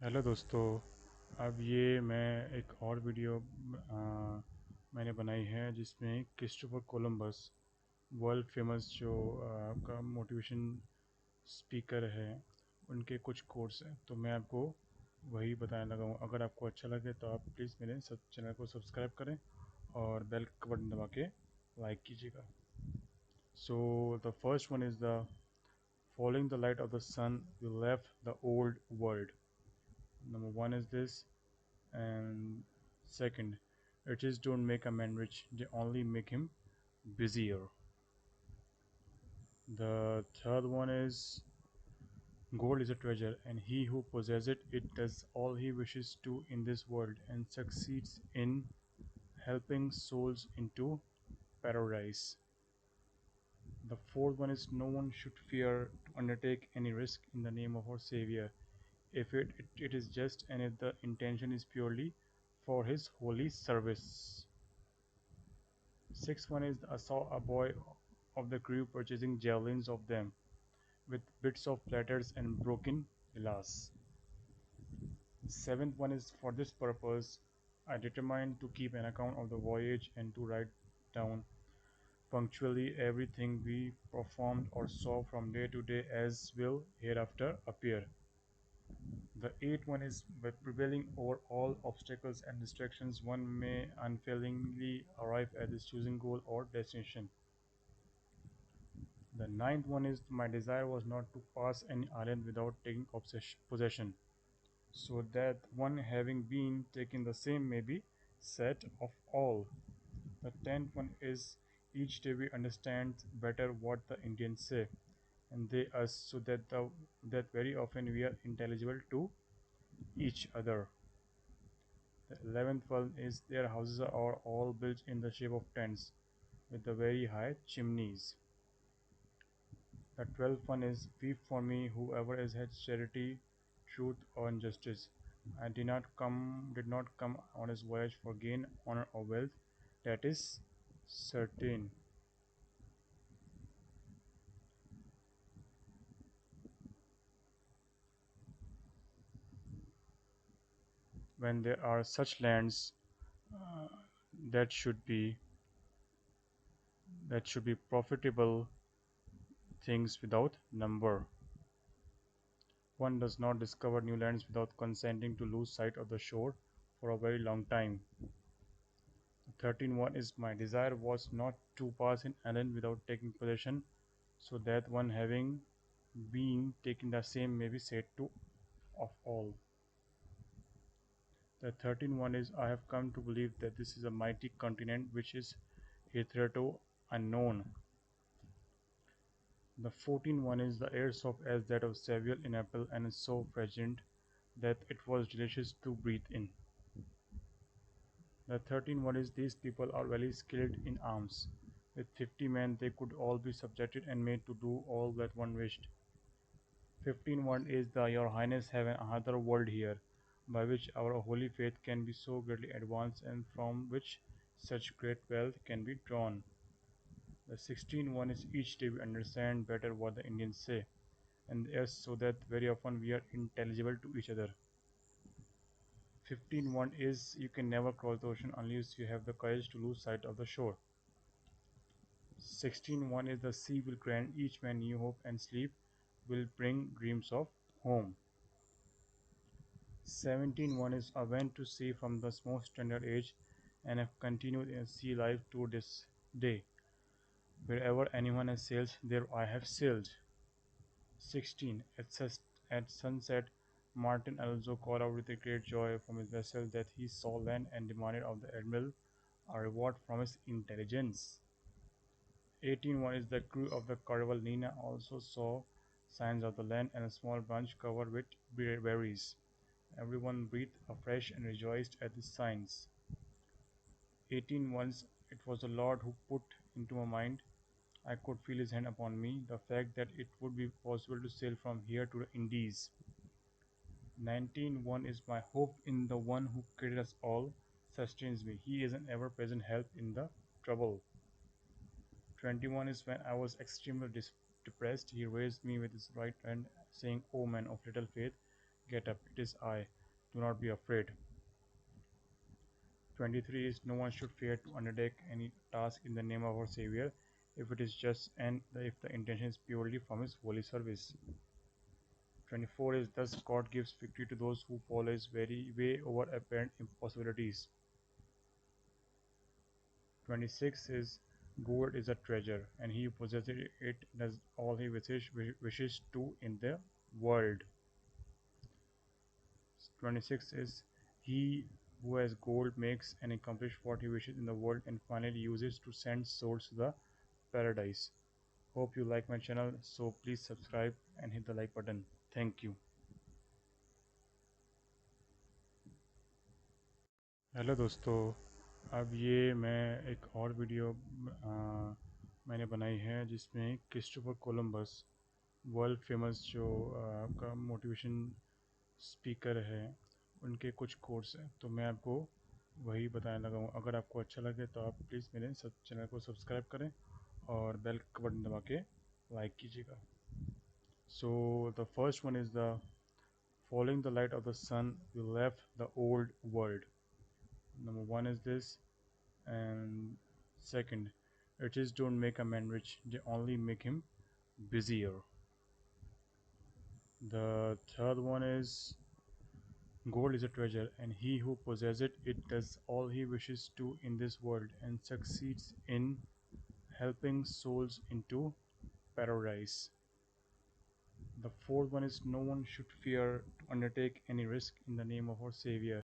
Hello दोस्तों। अब ये मैं एक और वीडियो मैंने बनाई है जिसमें क्रिस्टोफर कोलंबस वर्ल्ड फेमस जो का मोटिवेशन स्पीकर है उनके कुछ कोट्स हैं, तो मैं आपको वही बताने लगा हूँ। अगर आपको अच्छा लगे तो आप प्लीज़ मेरे सब चैनल को सब्सक्राइब करें और बेल का बटन दबा के लाइक कीजिएगा। So the first one is the following the light of the sun will left the old world. Number one is this. And second, riches don't make a man rich, they only make him busier. The third one is gold is a treasure, and he who possesses it does all he wishes to in this world and succeeds in helping souls into paradise. The fourth one is no one should fear to undertake any risk in the name of our Savior, if it is just and if the intention is purely for his holy service. Sixth one is I saw a boy of the crew purchasing javelins of them, with bits of platters and broken glass. Seventh one is for this purpose I determined to keep an account of the voyage and to write down punctually everything we performed or saw from day to day as will hereafter appear. The eighth one is by prevailing over all obstacles and distractions one may unfailingly arrive at his choosing goal or destination. The ninth one is my desire was not to pass any island without taking possession, so that one having been taken the same may be said of all. The tenth one is each day we understand better what the Indians say, and they us, so that very often we are intelligible to each other. The 11th one is their houses are all built in the shape of tents, with the very high chimneys. The 12th one is weep for me whoever has had charity, truth or injustice. I did not come on his voyage for gain, honor or wealth, that is certain. When there are such lands, uh, that should be that should be profitable things without number. One does not discover new lands without consenting to lose sight of the shore for a very long time. 13.1 is my desire was not to pass an island without taking possession, so that one having been taken the same may be said to of all. The 13.1 is I have come to believe that this is a mighty continent which is hitherto unknown. The 14.1 is the air soft as that of Seville in April and is so fragrant that it was delicious to breathe in. The 13.1 is these people are very skilled in arms. With 50 men they could all be subjected and made to do all that one wished. 15.1 is the Your Highness have another world here, by which our holy faith can be so greatly advanced and from which such great wealth can be drawn. The 16.1 is each day we understand better what the Indians say, and yes, so that very often we are intelligible to each other. 15.1 is you can never cross the ocean unless you have the courage to lose sight of the shore. 16.1 is the sea will grant each man new hope and sleep will bring dreams of home. 17.1 is I went to sea from the most tender age and have continued in sea life to this day. Wherever anyone has sailed, there I have sailed. 16. At sunset, Martin Alonso called out with a great joy from his vessel that he saw land and demanded of the admiral a reward from his intelligence. 18.1 is the crew of the Caravel Nina also saw signs of the land and a small bunch covered with berries. Everyone breathed afresh and rejoiced at the signs. 18 once it was the Lord who put into my mind, I could feel his hand upon me, the fact that it would be possible to sail from here to the Indies. 19.1 is my hope in the one who created us all sustains me. He is an ever-present help in the trouble. 21 is when I was extremely depressed, he raised me with his right hand, saying, O man of little faith, Get up, it is I. Do not be afraid. 23 is no one should fear to undertake any task in the name of our Savior if it is just and if the intention is purely from His holy service. 24 is thus God gives victory to those who follow His very way over apparent impossibilities. 26 is gold is a treasure, and he who possesses it does all he wishes to in the world. 26 is he who has gold makes and accomplishes what he wishes in the world and finally uses to send souls to the paradise. Hope you like my channel, so please subscribe and hit the like button. Thank you. Hello दोस्तों, अब ये मैं एक और video मैंने बनाई है जिसमें क्रिस्टोफर कोलंबस वर्ल्ड फेमस जो आपका मोटिवेशन स्पीकर है उनके कुछ कोर्स हैं, तो मैं आपको वही बताने लगा हूँ। अगर आपको अच्छा लगे तो आप प्लीज़ मेरे सब चैनल को सब्सक्राइब करें और बेल का बटन दबा के लाइक कीजिएगा। So the first one is the following the light of the sun will left the old world. Number one is this, and second, riches don't make a man rich, they only make him busier. The third one is gold is a treasure, and he who possesses it does all he wishes to in this world and succeeds in helping souls into paradise. The fourth one is no one should fear to undertake any risk in the name of our Savior.